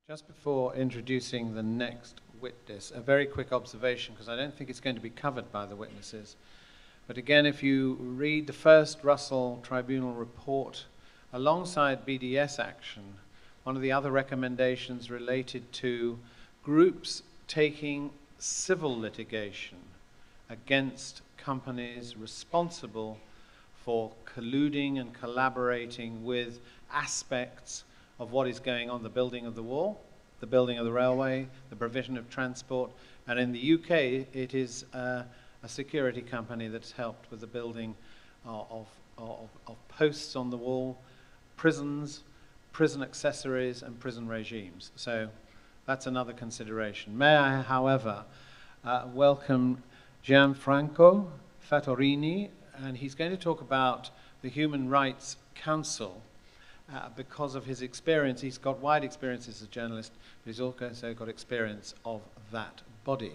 Just before introducing the next witness, a very quick observation, because I don't think it's going to be covered by the witnesses. But again, if you read the first Russell Tribunal report alongside BDS action, one of the other recommendations related to groups taking civil litigation against companies responsible for colluding and collaborating with aspects of what is going on, the building of the wall, the building of the railway, the provision of transport, and in the UK it is a security company that's helped with the building of posts on the wall, prisons, prison accessories, and prison regimes. So that's another consideration. May I, however, welcome Gianfranco Fattorini, and he's going to talk about the Human Rights Council because of his experience. He's got wide experience as a journalist, but he's also got experience of that body.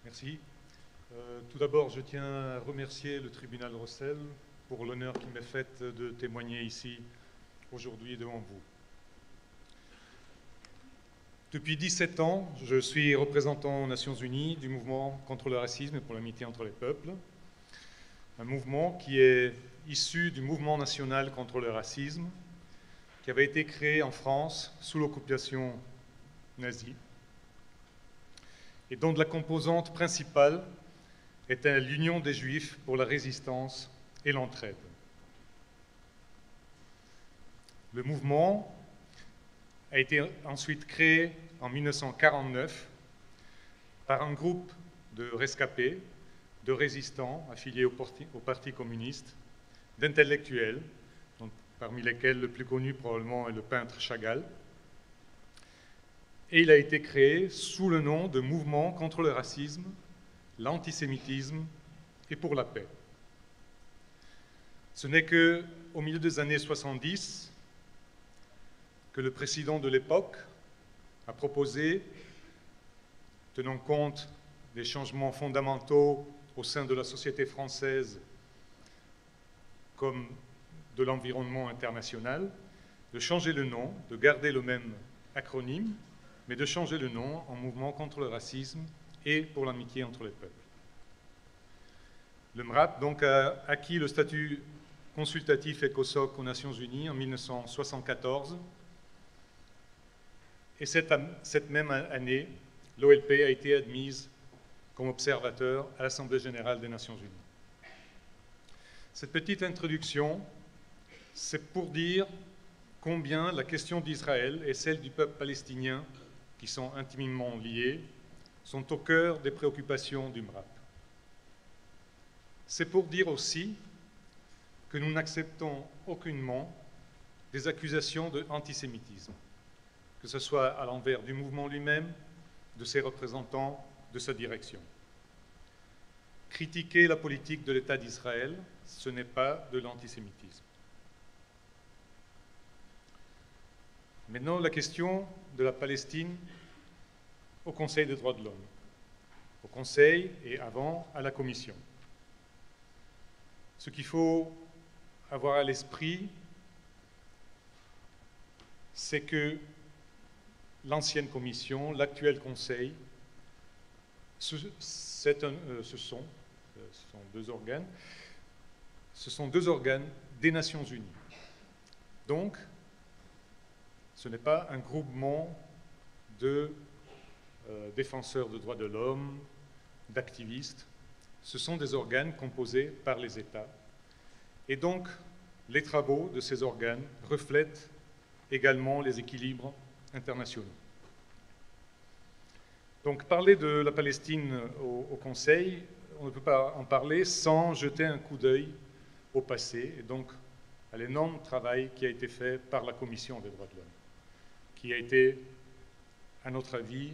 Merci. Tout d'abord, je tiens à remercier le tribunal Russell pour l'honneur qui m'est fait de témoigner ici aujourd'hui devant vous. Depuis 17 ans, je suis représentant aux Nations Unies du mouvement contre le racisme et pour l'amitié entre les peuples, un mouvement qui est issu du mouvement national contre le racisme qui avait été créé en France sous l'occupation nazie et dont la composante principale était l'Union des Juifs pour la résistance et l'entraide. Le mouvement a été ensuite créé en 1949 par un groupe de rescapés, de résistants affiliés au Parti communiste, d'intellectuels, parmi lesquels le plus connu probablement est le peintre Chagall. Et il a été créé sous le nom de Mouvement contre le racisme, l'antisémitisme et pour la paix. Ce n'est qu'au milieu des années 70 que le président de l'époque a proposé, tenant compte des changements fondamentaux au sein de la société française comme de l'environnement international, de changer le nom, de garder le même acronyme, mais de changer le nom en Mouvement contre le racisme et pour l'amitié entre les peuples. Le MRAP donc a acquis le statut consultatif ECOSOC aux Nations Unies en 1974. Et cette même année, l'OLP a été admise comme observateur à l'Assemblée générale des Nations Unies. Cette petite introduction, c'est pour dire combien la question d'Israël et celle du peuple palestinien, qui sont intimement liées, sont au cœur des préoccupations du MRAP. C'est pour dire aussi que nous n'acceptons aucunement des accusations d'antisémitisme, que ce soit à l'envers du mouvement lui-même, de ses représentants, de sa direction. Critiquer la politique de l'État d'Israël, ce n'est pas de l'antisémitisme. Maintenant, la question de la Palestine au Conseil des droits de l'homme, au Conseil et avant à la Commission. Ce qu'il faut avoir à l'esprit, c'est que l'ancienne Commission, l'actuel Conseil, ce sont deux organes des Nations Unies. Donc, ce n'est pas un groupement de défenseurs de droits de l'homme, d'activistes. Ce sont des organes composés par les États. Et donc, les travaux de ces organes reflètent également les équilibres internationaux. Donc, parler de la Palestine au Conseil, on ne peut pas en parler sans jeter un coup d'œil au passé, et donc à l'énorme travail qui a été fait par la Commission des droits de l'homme, qui a été, à notre avis,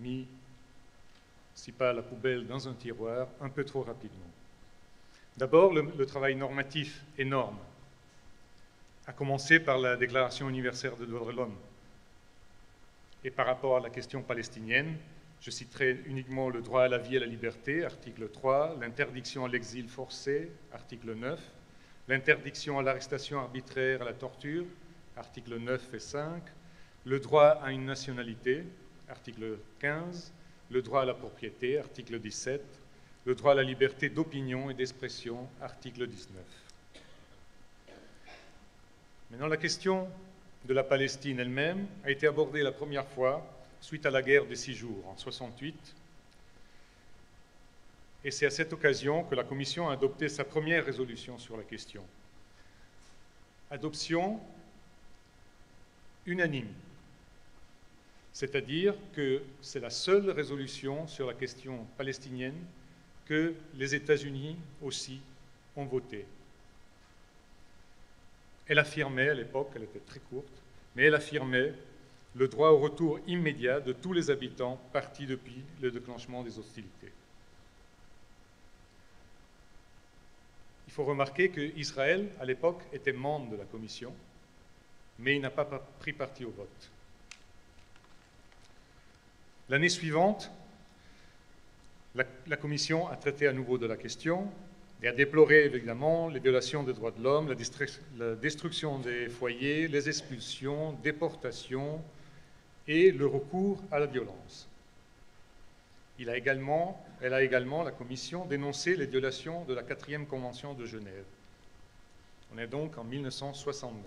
mis, si pas à la poubelle, dans un tiroir, un peu trop rapidement. D'abord, le travail normatif énorme, à commencer par la Déclaration universelle des droits de l'homme, et par rapport à la question palestinienne, Je citerai uniquement le droit à la vie et à la liberté, article 3, l'interdiction à l'exil forcé, article 9, l'interdiction à l'arrestation arbitraire, à la torture, articles 9 et 5, le droit à une nationalité, article 15, le droit à la propriété, article 17, le droit à la liberté d'opinion et d'expression, article 19. Maintenant, la question de la Palestine elle-même a été abordée la première fois suite à la guerre des 6 jours, en 1968. Et c'est à cette occasion que la Commission a adopté sa première résolution sur la question. Adoption unanime, c'est-à-dire que c'est la seule résolution sur la question palestinienne que les États-Unis aussi ont votée. Elle affirmait, à l'époque, elle était très courte, mais elle affirmait le droit au retour immédiat de tous les habitants partis depuis le déclenchement des hostilités. Il faut remarquer qu'Israël, à l'époque, était membre de la Commission, mais il n'a pas pris parti au vote. L'année suivante, la Commission a traité à nouveau de la question et a déploré évidemment les violations des droits de l'homme, la destruction des foyers, les expulsions, déportations et le recours à la violence. Elle a également, la Commission, dénoncé les violations de la 4e Convention de Genève. On est donc en 1969.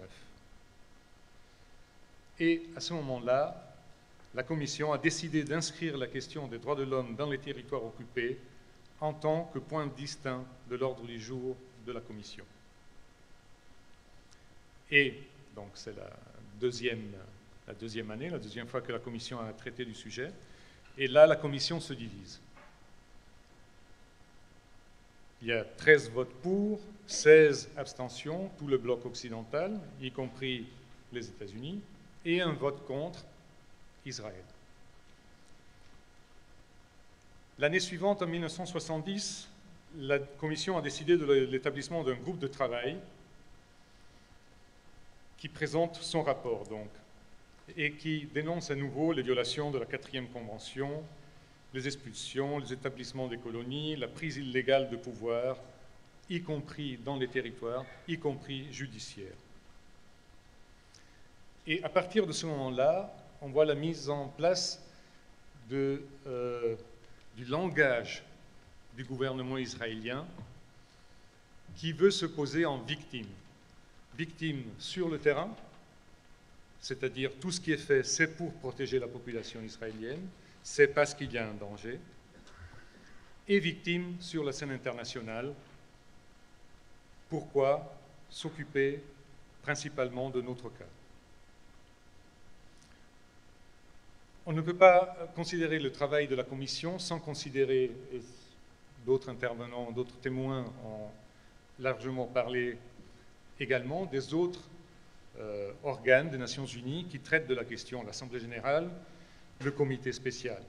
Et à ce moment-là, la Commission a décidé d'inscrire la question des droits de l'homme dans les territoires occupés en tant que point distinct de l'ordre du jour de la Commission. Et donc c'est la deuxième année, la deuxième fois que la Commission a traité du sujet. Et là, la Commission se divise. Il y a 13 votes pour, 16 abstentions, tout le bloc occidental, y compris les États-Unis, et un vote contre Israël. L'année suivante, en 1970, la Commission a décidé de l'établissement d'un groupe de travail qui présente son rapport, donc, et qui dénonce à nouveau les violations de la 4e Convention, les expulsions, les établissements des colonies, la prise illégale de pouvoir, y compris dans les territoires, y compris judiciaires. Et à partir de ce moment-là, on voit la mise en place du langage du gouvernement israélien qui veut se poser en victime. Victime sur le terrain, c'est-à-dire tout ce qui est fait, c'est pour protéger la population israélienne, c'est parce qu'il y a un danger, et victime sur la scène internationale. Pourquoi s'occuper principalement de notre cas? On ne peut pas considérer le travail de la Commission sans considérer, et d'autres intervenants, d'autres témoins ont largement parlé également, des autres organes des Nations Unies qui traitent de la question, l'Assemblée générale, le comité spécial,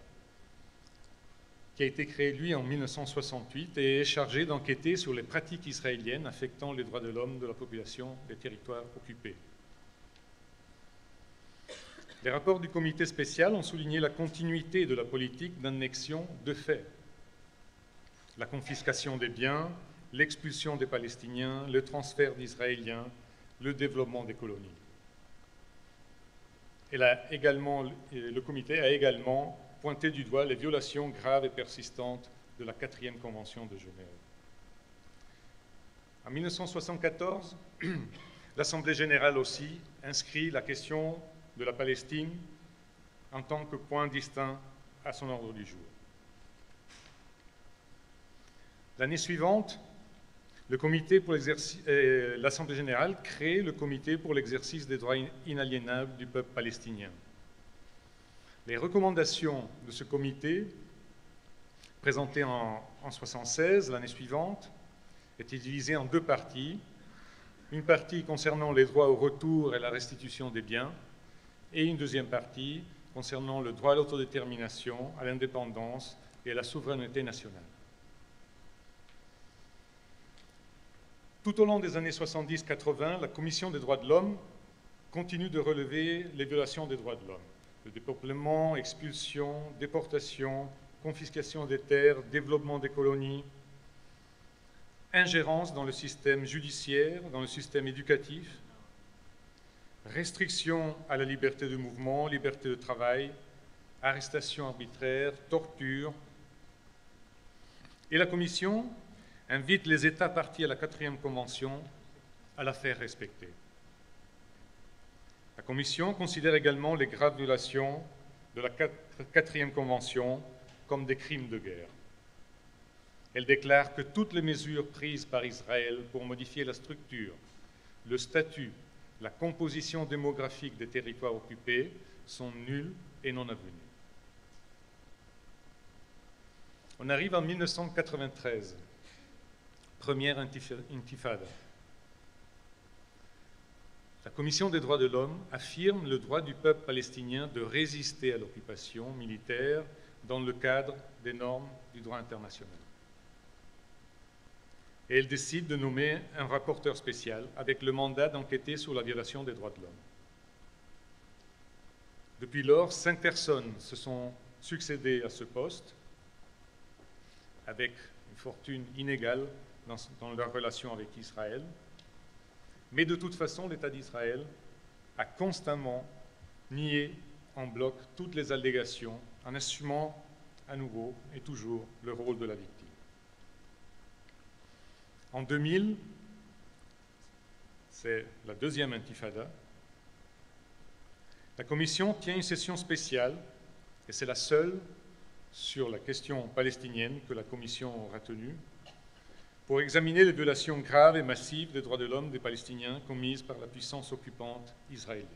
qui a été créé, lui, en 1968 et est chargé d'enquêter sur les pratiques israéliennes affectant les droits de l'homme de la population des territoires occupés. Les rapports du comité spécial ont souligné la continuité de la politique d'annexion de fait, la confiscation des biens, l'expulsion des Palestiniens, le transfert d'Israéliens, le développement des colonies. Le comité a également pointé du doigt les violations graves et persistantes de la 4e Convention de Genève. En 1974, l'Assemblée générale aussi inscrit la question de la Palestine en tant que point distinct à son ordre du jour. L'année suivante, l'Assemblée générale crée le comité pour l'exercice des droits inaliénables du peuple palestinien. Les recommandations de ce comité, présentées en 1976, l'année suivante, étaient divisées en deux parties. Une partie concernant les droits au retour et la restitution des biens, et une deuxième partie concernant le droit à l'autodétermination, à l'indépendance et à la souveraineté nationale. Tout au long des années 70-80, la Commission des droits de l'homme continue de relever les violations des droits de l'homme. le dépeuplement, expulsion, déportation, confiscation des terres, développement des colonies, ingérence dans le système judiciaire, dans le système éducatif, restriction à la liberté de mouvement, liberté de travail, arrestation arbitraire, torture. Et la Commission invite les États partis à la 4e Convention à la faire respecter. La Commission considère également les graves violations de la 4e Convention comme des crimes de guerre. Elle déclare que toutes les mesures prises par Israël pour modifier la structure, le statut, la composition démographique des territoires occupés sont nulles et non avenues. On arrive en 1993, première intifada. La Commission des droits de l'homme affirme le droit du peuple palestinien de résister à l'occupation militaire dans le cadre des normes du droit international. Et elle décide de nommer un rapporteur spécial avec le mandat d'enquêter sur la violation des droits de l'homme. Depuis lors, 5 personnes se sont succédées à ce poste avec une fortune inégale dans leur relation avec Israël. Mais de toute façon, l'État d'Israël a constamment nié en bloc toutes les allégations en assumant à nouveau et toujours le rôle de la victime. En 2000, c'est la 2e intifada, la Commission tient une session spéciale, et c'est la seule sur la question palestinienne que la Commission aura tenue, pour examiner les violations graves et massives des droits de l'homme des Palestiniens commises par la puissance occupante israélienne.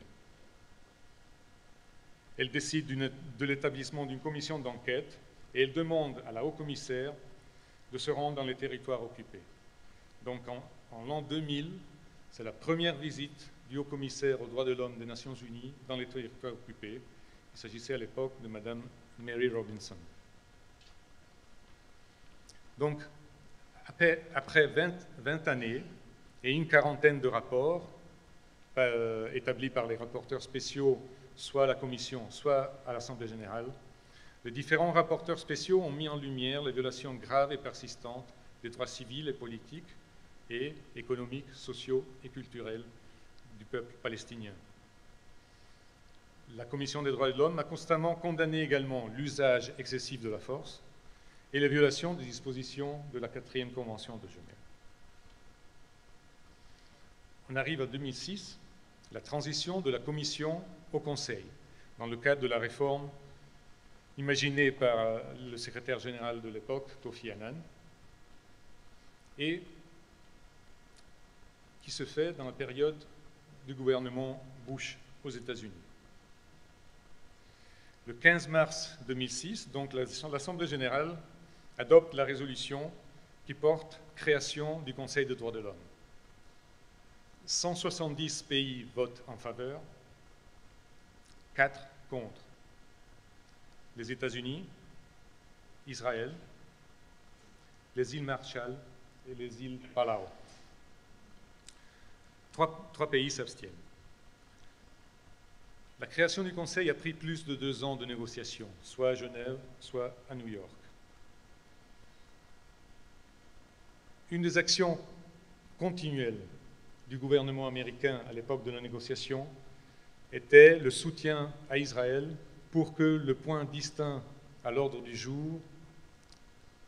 Elle décide de l'établissement d'une commission d'enquête et elle demande à la haut-commissaire de se rendre dans les territoires occupés. Donc en l'an 2000, c'est la première visite du haut-commissaire aux droits de l'homme des Nations Unies dans les territoires occupés. Il s'agissait à l'époque de Madame Mary Robinson. Donc, après 20 années et une quarantaine de rapports établis par les rapporteurs spéciaux, soit à la Commission, soit à l'Assemblée générale, les différents rapporteurs spéciaux ont mis en lumière les violations graves et persistantes des droits civils et politiques et économiques, sociaux et culturels du peuple palestinien. La Commission des droits de l'homme a constamment condamné également l'usage excessif de la force et les violations des dispositions de la 4e Convention de Genève. On arrive à 2006, la transition de la Commission au Conseil, dans le cadre de la réforme imaginée par le secrétaire général de l'époque, Kofi Annan, et qui se fait dans la période du gouvernement Bush aux États-Unis. Le 15 mars 2006, donc l'Assemblée générale adopte la résolution qui porte création du Conseil des droits de l'homme. 170 pays votent en faveur, 4 contre. Les États-Unis, Israël, les îles Marshall et les îles Palau. Trois pays s'abstiennent. La création du Conseil a pris plus de 2 ans de négociations, soit à Genève, soit à New York. Une des actions continuelles du gouvernement américain à l'époque de la négociation était le soutien à Israël pour que le point distinct à l'ordre du jour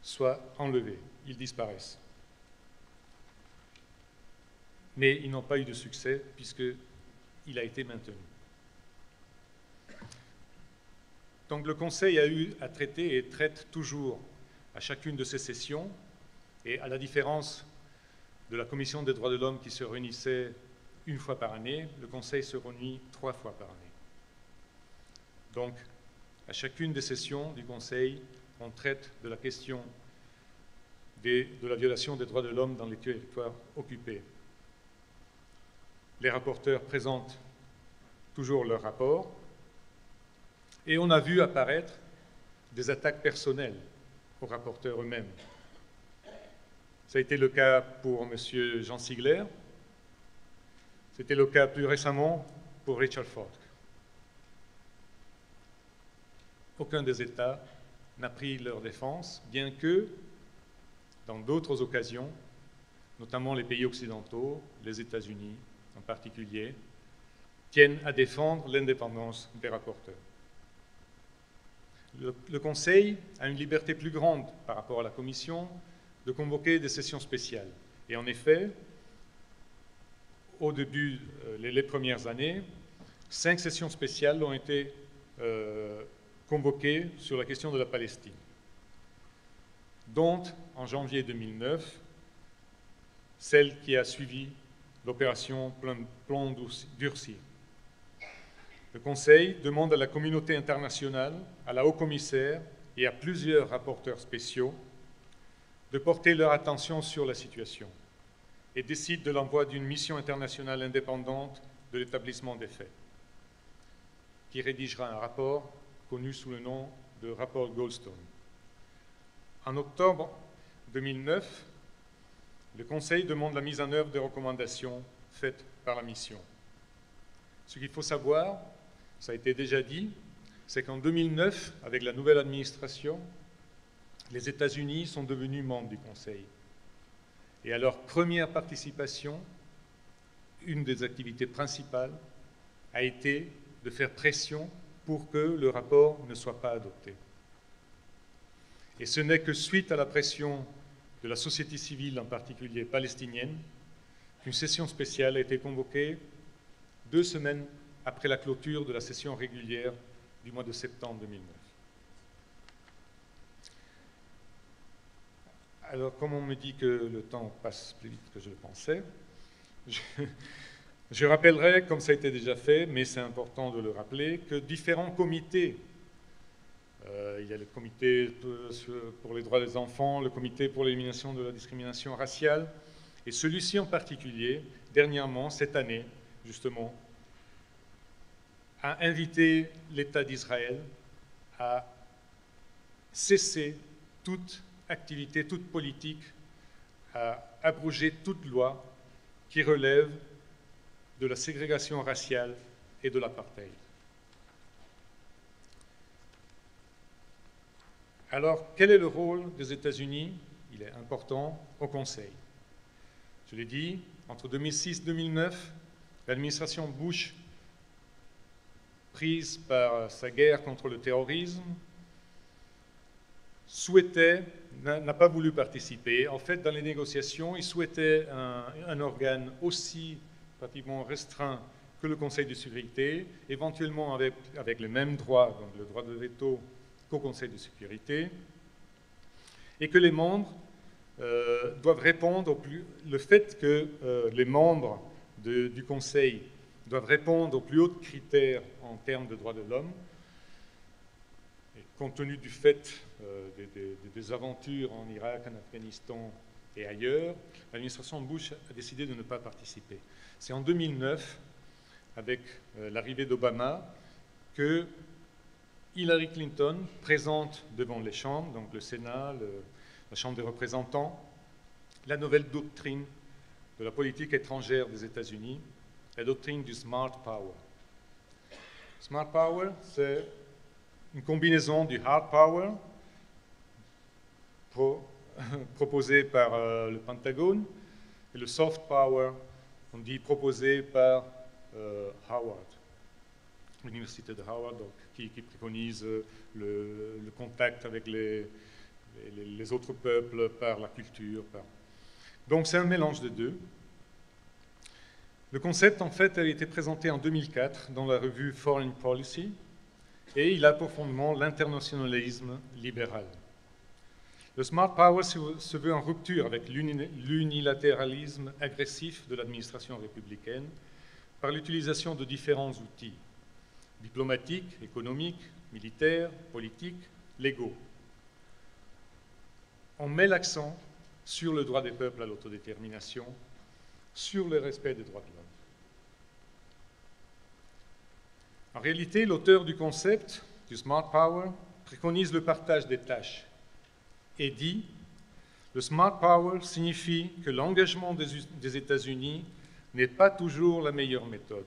soit enlevé, il disparaisse. Mais ils n'ont pas eu de succès puisqu'il a été maintenu. Donc le Conseil a eu à traiter et traite toujours à chacune de ses sessions, et à la différence de la Commission des droits de l'homme qui se réunissait 1 fois par année, le Conseil se réunit 3 fois par année. Donc, à chacune des sessions du Conseil, on traite de la question de la violation des droits de l'homme dans les territoires occupés. Les rapporteurs présentent toujours leur rapport, et on a vu apparaître des attaques personnelles aux rapporteurs eux-mêmes. Ça a été le cas pour M. Jean Ziegler, c'était le cas plus récemment pour Richard Falk. aucun des États n'a pris leur défense, bien que, dans d'autres occasions, notamment les pays occidentaux, les États-Unis en particulier, tiennent à défendre l'indépendance des rapporteurs. Le Conseil a une liberté plus grande par rapport à la Commission de convoquer des sessions spéciales. Et en effet, au début, les premières années, 5 sessions spéciales ont été convoquées sur la question de la Palestine, dont, en janvier 2009, celle qui a suivi l'opération Plan durci. Le Conseil demande à la communauté internationale, à la haut-commissaire et à plusieurs rapporteurs spéciaux de porter leur attention sur la situation et décide de l'envoi d'une mission internationale indépendante de l'établissement des faits, qui rédigera un rapport connu sous le nom de rapport Goldstone. En octobre 2009, le Conseil demande la mise en œuvre des recommandations faites par la mission. Ce qu'il faut savoir, ça a été déjà dit, c'est qu'en 2009, avec la nouvelle administration, les États-Unis sont devenus membres du Conseil. Et à leur première participation, une des activités principales a été de faire pression pour que le rapport ne soit pas adopté. Et ce n'est que suite à la pression de la société civile, en particulier palestinienne, qu'une session spéciale a été convoquée 2 semaines après la clôture de la session régulière du mois de septembre 2009. Alors, comme on me dit que le temps passe plus vite que je le pensais, je rappellerai, comme ça a été déjà fait, mais c'est important de le rappeler, que différents comités, il y a le comité pour les droits des enfants, le comité pour l'élimination de la discrimination raciale, et celui-ci en particulier, dernièrement, cette année, justement, a invité l'État d'Israël à cesser toute activité, toute politique, à abroger toute loi qui relève de la ségrégation raciale et de l'apartheid. Alors, quel est le rôle des États-Unis? Il est important au Conseil. Je l'ai dit, entre 2006 et 2009, l'administration Bush, prise par sa guerre contre le terrorisme, n'a pas voulu participer. En fait, dans les négociations, il souhaitait un organe aussi pratiquement restreint que le Conseil de sécurité, éventuellement avec les mêmes droits, donc le droit de veto qu'au Conseil de sécurité, et que les membres doivent répondre le fait que les membres du Conseil doivent répondre aux plus hauts critères en termes de droits de l'homme, et compte tenu du fait des aventures en Irak, en Afghanistan et ailleurs, l'administration Bush a décidé de ne pas participer. C'est en 2009, avec l'arrivée d'Obama, que Hillary Clinton présente devant les chambres, donc le Sénat, la Chambre des représentants, la nouvelle doctrine de la politique étrangère des États-Unis, la doctrine du Smart Power. Smart Power, c'est une combinaison du Hard Power proposé par le Pentagone et le Soft Power, on dit proposé par Howard, l'université de Howard, donc, qui préconise le contact avec les autres peuples par la culture. Donc c'est un mélange des deux. Le concept, en fait, a été présenté en 2004 dans la revue Foreign Policy et il a pour fondement l'internationalisme libéral. Le Smart Power se veut en rupture avec l'unilatéralisme agressif de l'administration républicaine par l'utilisation de différents outils diplomatiques, économiques, militaires, politiques, légaux. On met l'accent sur le droit des peuples à l'autodétermination, sur le respect des droits de l'homme. En réalité, l'auteur du concept du Smart Power préconise le partage des tâches et dit « Le Smart Power signifie que l'engagement des États-Unis n'est pas toujours la meilleure méthode.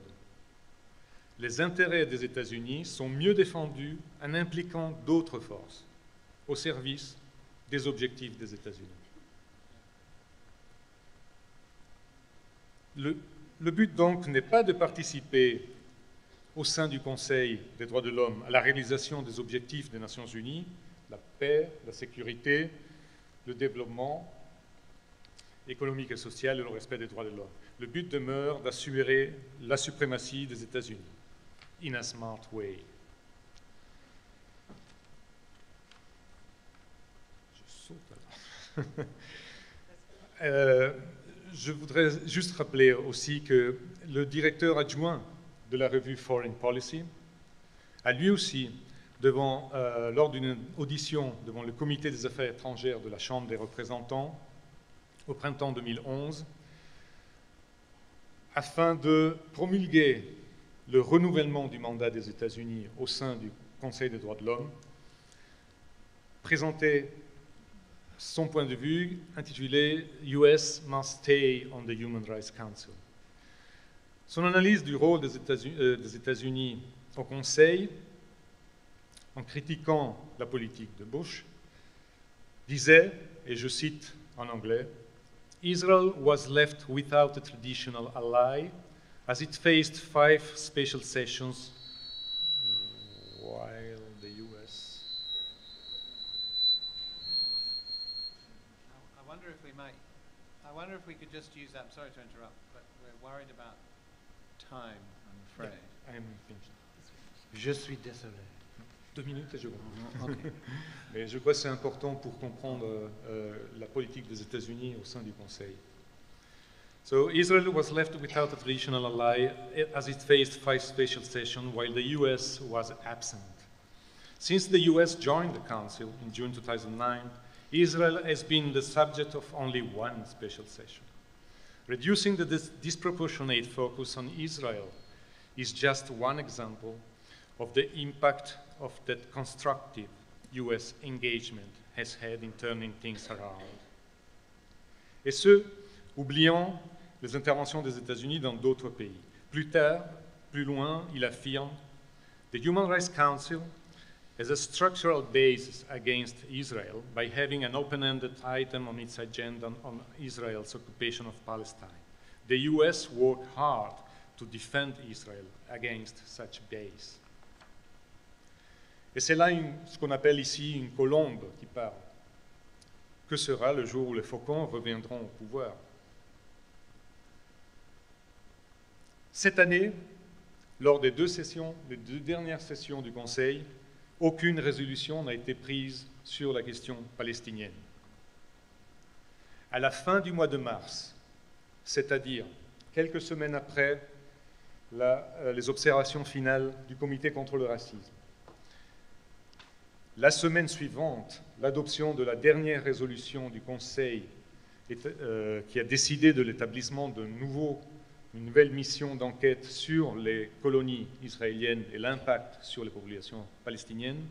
les intérêts des États-Unis sont mieux défendus en impliquant d'autres forces au service des objectifs des États-Unis. Le but donc n'est pas de participer au sein du Conseil des droits de l'homme à la réalisation des objectifs des Nations Unies, la paix, la sécurité, le développement économique et social et le respect des droits de l'homme. Le but demeure d'assurer la suprématie des États-Unis, in a smart way. Je saute alors. Je voudrais juste rappeler aussi que le directeur adjoint de la revue Foreign Policy a lui aussi, lors d'une audition devant le Comité des affaires étrangères de la Chambre des représentants au printemps 2011, afin de promulguer le renouvellement du mandat des États-Unis au sein du Conseil des droits de l'homme, présenté son point de vue intitulé « US must stay on the Human Rights Council ». Son analyse du rôle des États-Unis au Conseil, en critiquant la politique de Bush, disait, et je cite en anglais, « Israel was left without a traditional ally as it faced 5 special sessions while the US... » I wonder if we could just use that. I'm sorry to interrupt, but we're worried about time, I'm afraid. Yeah, I'm finished. Je suis désolé. 2 minutes et je comprends. Okay. Mais je crois que c'est important pour comprendre la politique des États-Unis au sein du Conseil. So Israel was left without a traditional ally as it faced 5 special sessions while the US was absent. Since the US joined the Council in June 2009, Israel has been the subject of only 1 special session. Reducing the disproportionate focus on Israel is just one example of the impact of that constructive US engagement has had in turning things around. Et ce, oubliant les interventions des États-Unis dans d'autres pays. Plus tard, plus loin, il affirme « The Human Rights Council as a structural basis against Israel by having an open-ended item on its agenda on Israel's occupation of Palestine. The US worked hard to defend Israel against such base. » Et c'est là ce qu'on appelle ici une colombe qui parle. Que sera le jour où les faucons reviendront au pouvoir? Cette année, lors des 2 dernières sessions du Conseil, aucune résolution n'a été prise sur la question palestinienne. À la fin du mois de mars, c'est-à-dire quelques semaines après les observations finales du Comité contre le racisme, la semaine suivante, l'adoption de la dernière résolution du Conseil qui a décidé de l'établissement d'une nouvelle mission d'enquête sur les colonies israéliennes et l'impact sur les populations palestiniennes,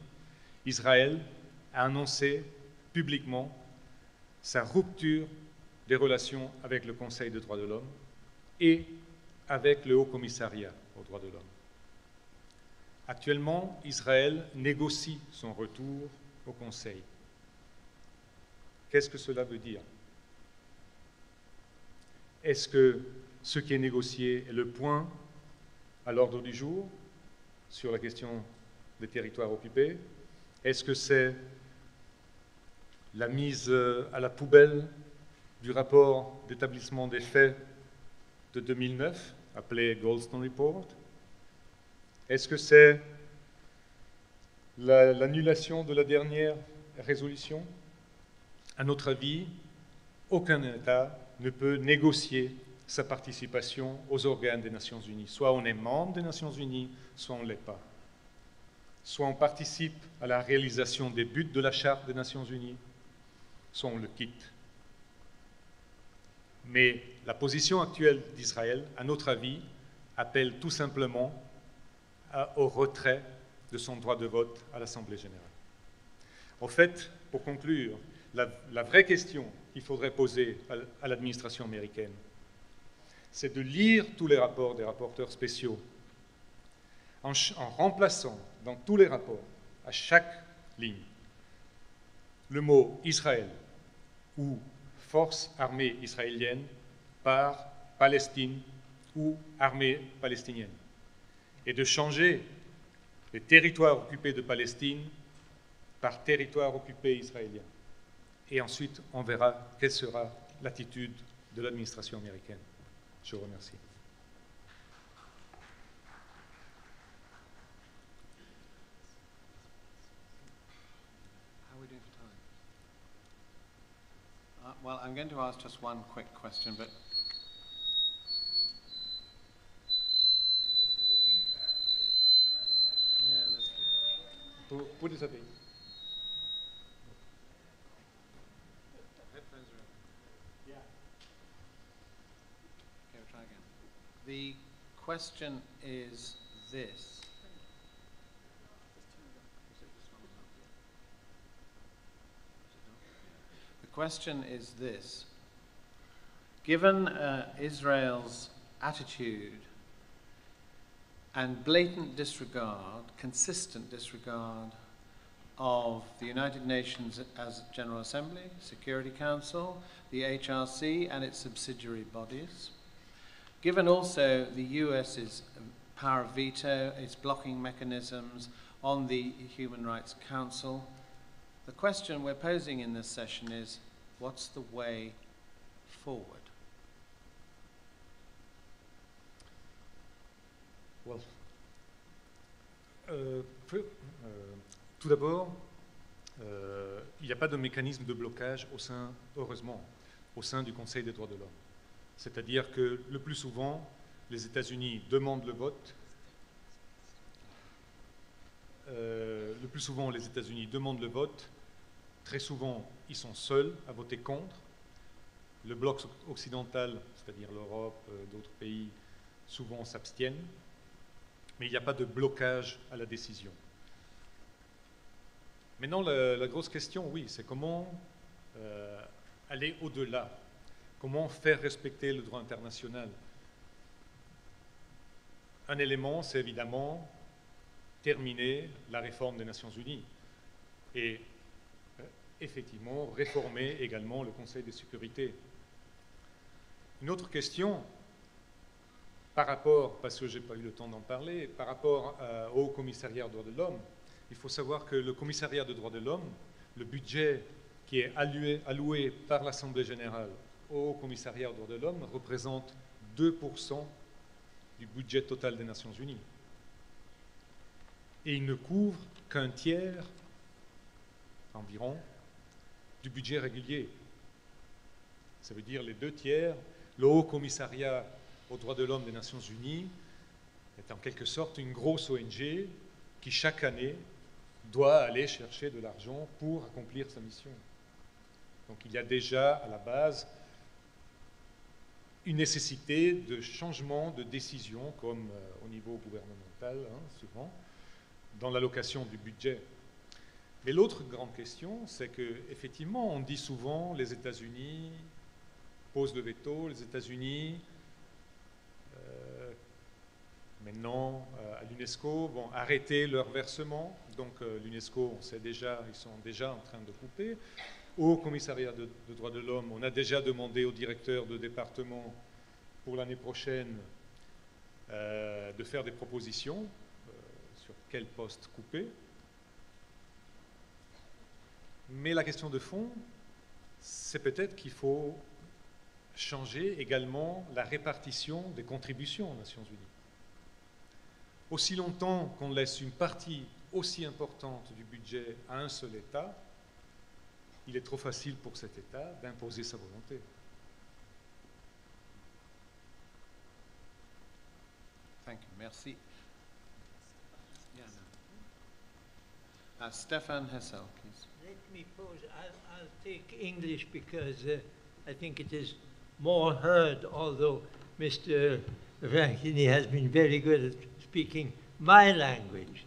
Israël a annoncé publiquement sa rupture des relations avec le Conseil des droits de l'homme et avec le Haut Commissariat aux droits de l'homme. Actuellement, Israël négocie son retour au Conseil. Qu'est-ce que cela veut dire? Est-ce que ce qui est négocié est le point à l'ordre du jour sur la question des territoires occupés? Est-ce que c'est la mise à la poubelle du rapport d'établissement des faits de 2009, appelé Goldstone Report? Est-ce que c'est l'annulation de la dernière résolution? À notre avis, aucun État ne peut négocier sa participation aux organes des Nations Unies. Soit on est membre des Nations Unies, soit on ne l'est pas. Soit on participe à la réalisation des buts de la Charte des Nations Unies, soit on le quitte. Mais la position actuelle d'Israël, à notre avis, appelle tout simplement au retrait de son droit de vote à l'Assemblée générale. En fait, pour conclure, la vraie question qu'il faudrait poser à l'administration américaine, c'est de lire tous les rapports des rapporteurs spéciaux en remplaçant dans tous les rapports, à chaque ligne, le mot Israël ou force armée israélienne par Palestine ou armée palestinienne, et de changer les territoires occupés de Palestine par territoire occupé israélien. Et ensuite, on verra quelle sera l'attitude de l'administration américaine. Je vous remercie. How are we doing for time? Well, I'm going to ask just one quick question, but yeah, that's true. Vous les avez. Headphones are in. Yeah. Okay, we'll try again. The question is this. The question is this. Given Israel's attitude and blatant disregard, consistent disregard of the United Nations as General Assembly, Security Council, the HRC and its subsidiary bodies, given also the US's power of veto, its blocking mechanisms on the Human Rights Council, the question we're posing in this session is, what's the way forward? Well, tout d'abord, il n'y a pas de mécanisme de blocage au sein, heureusement, au sein du Conseil des droits de l'homme. C'est-à-dire que le plus souvent, les États-Unis demandent le vote. Le plus souvent, les États-Unis demandent le vote. Très souvent, ils sont seuls à voter contre. Le bloc occidental, c'est-à-dire l'Europe, d'autres pays, souvent s'abstiennent. Mais il n'y a pas de blocage à la décision. Maintenant, la grosse question, oui, c'est comment aller au-delà. Comment faire respecter le droit international? Un élément, c'est évidemment terminer la réforme des Nations Unies et effectivement réformer également le Conseil de sécurité. Une autre question, par rapport, parce que je n'ai pas eu le temps d'en parler, par rapport au commissariat des droits de l'homme, il faut savoir que le commissariat des droits de l'homme, le budget qui est alloué par l'Assemblée générale au commissariat des droits de l'homme représente 2% du budget total des Nations Unies. Et il ne couvre qu'un tiers, environ, du budget régulier. Ça veut dire les 2 tiers. Le Haut Commissariat aux droits de l'homme des Nations Unies est en quelque sorte une grosse ONG qui, chaque année, doit aller chercher de l'argent pour accomplir sa mission. Donc il y a déjà, à la base, une nécessité de changement de décision, comme au niveau gouvernemental, souvent, dans l'allocation du budget. Mais l'autre grande question, c'est qu'effectivement, on dit souvent les États-Unis posent le veto, les États-Unis, maintenant, à l'UNESCO, vont arrêter leur versement. Donc l'UNESCO, on sait déjà, ils sont déjà en train de couper. Au commissariat de droits de l'homme, on a déjà demandé au directeur de département pour l'année prochaine de faire des propositions sur quel poste couper. Mais la question de fond, c'est peut-être qu'il faut changer également la répartition des contributions aux Nations Unies. Aussi longtemps qu'on laisse une partie aussi importante du budget à un seul État, il est trop facile pour cet État d'imposer sa volonté. Thank you. Merci. Yeah, no. Stefan Hessel, please. Let me pose, I'll take English because I think it is more heard, although Mr. Rankini has been very good at speaking my language.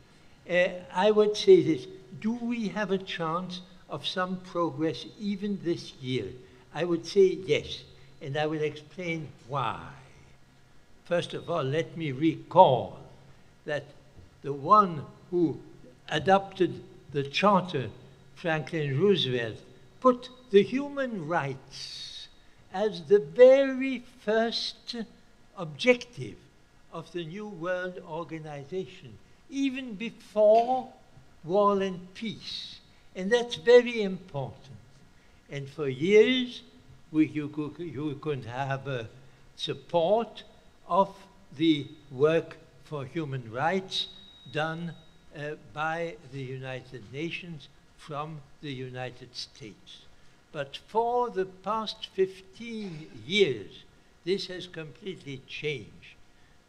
I would say this, do we have a chance of some progress even this year? I would say yes, and I will explain why. First of all, let me recall that the one who adopted the charter, Franklin Roosevelt, put the human rights as the very first objective of the New World Organization, even before War and Peace. And that's very important. And for years, you could have support of the work for human rights done by the United Nations from the United States. But for the past 15 years, this has completely changed.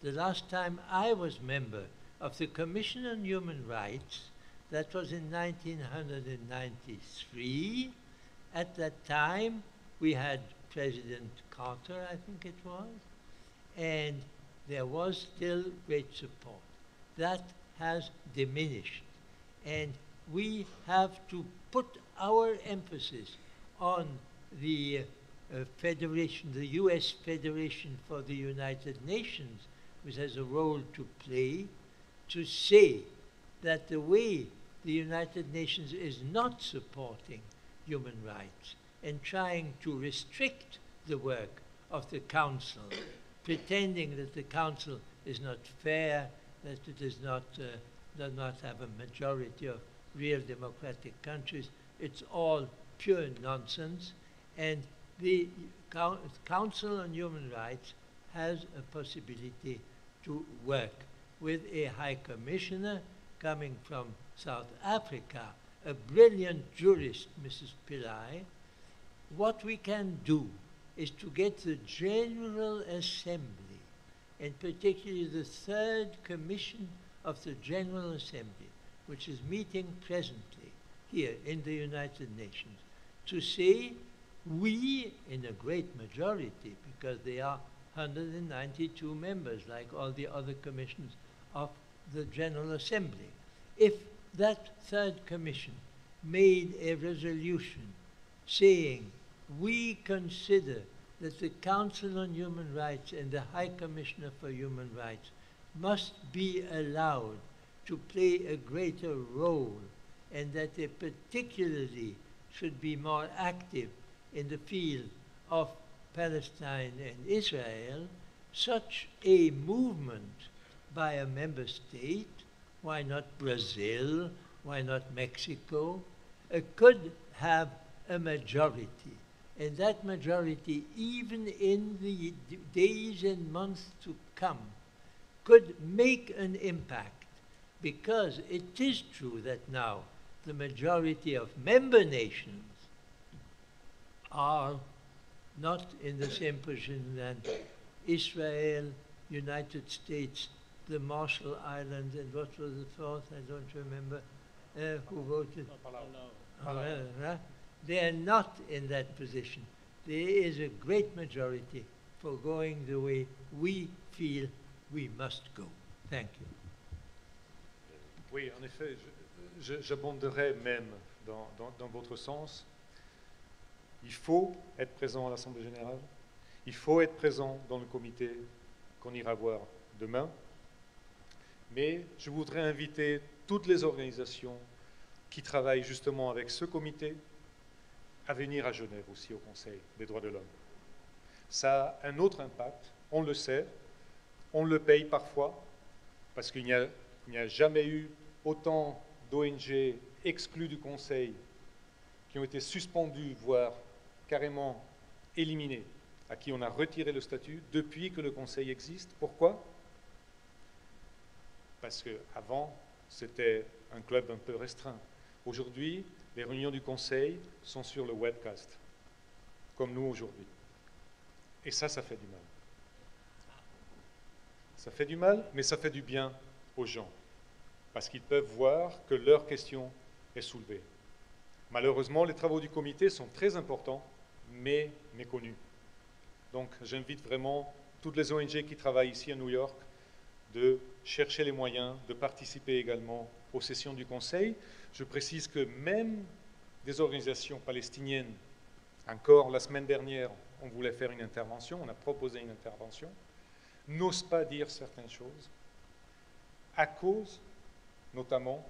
The last time I was member of the Commission on Human Rights, that was in 1993. At that time, we had President Carter, I think it was, and there was still great support. That has diminished, and we have to put our emphasis on the Federation, the U.S. Federation for the United Nations, which has a role to play, to say that the way the United Nations is not supporting human rights and trying to restrict the work of the Council, pretending that the Council is not fair, that it is not, does not have a majority of real democratic countries. It's all pure nonsense. And the Council on Human Rights has a possibility to work with a High Commissioner coming from South Africa, a brilliant jurist, Mrs. Pillai. What we can do is to get the General Assembly, and particularly the Third Commission of the General Assembly, which is meeting presently here in the United Nations, to say we, in a great majority, because they are 192 members, like all the other commissions of the General Assembly. If that Third Commission made a resolution saying we consider that the Council on Human Rights and the High Commissioner for Human Rights must be allowed to play a greater role, and that they particularly should be more active in the field of Palestine and Israel, such a movement by a member state, why not Brazil, why not Mexico, could have a majority. And that majority, even in the days and months to come, could make an impact, because it is true that now the majority of member nations are not in the same position than Israel, United States, the Marshall Islands, and what was the fourth? I don't remember who voted. They are not in that position. There is a great majority for going the way we feel we must go. Thank you. Oui, en effet, j'abonderai même dans votre sens. Il faut être présent à l'Assemblée générale. Il faut être présent dans le comité qu'on ira voir demain. Mais je voudrais inviter toutes les organisations qui travaillent justement avec ce comité à venir à Genève aussi au Conseil des droits de l'homme. Ça a un autre impact, on le sait, on le paye parfois, parce qu'il n'y a jamais eu autant d'ONG exclues du Conseil qui ont été suspendues, voire carrément éliminées, à qui on a retiré le statut depuis que le Conseil existe. Pourquoi? Parce qu'avant, c'était un club un peu restreint. Aujourd'hui, les réunions du Conseil sont sur le webcast, comme nous aujourd'hui. Et ça fait du mal. Ça fait du mal, mais ça fait du bien aux gens, parce qu'ils peuvent voir que leur question est soulevée. Malheureusement, les travaux du comité sont très importants, mais méconnus. Donc, j'invite vraiment toutes les ONG qui travaillent ici à New York de chercher les moyens de participer également aux sessions du Conseil. Je précise que même des organisations palestiniennes, encore la semaine dernière, on voulait faire une intervention, on a proposé une intervention, n'osent pas dire certaines choses à cause notamment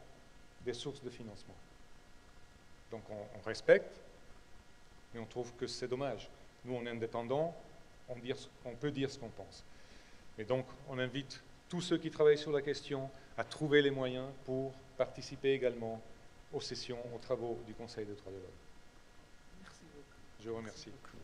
des sources de financement. Donc on respecte, mais on trouve que c'est dommage. Nous, on est indépendants, on peut dire ce qu'on pense. Et donc, on invite tous ceux qui travaillent sur la question à trouver les moyens pour participer également aux sessions, aux travaux du Conseil des droits de l'homme. Merci beaucoup. Je vous remercie. Merci beaucoup.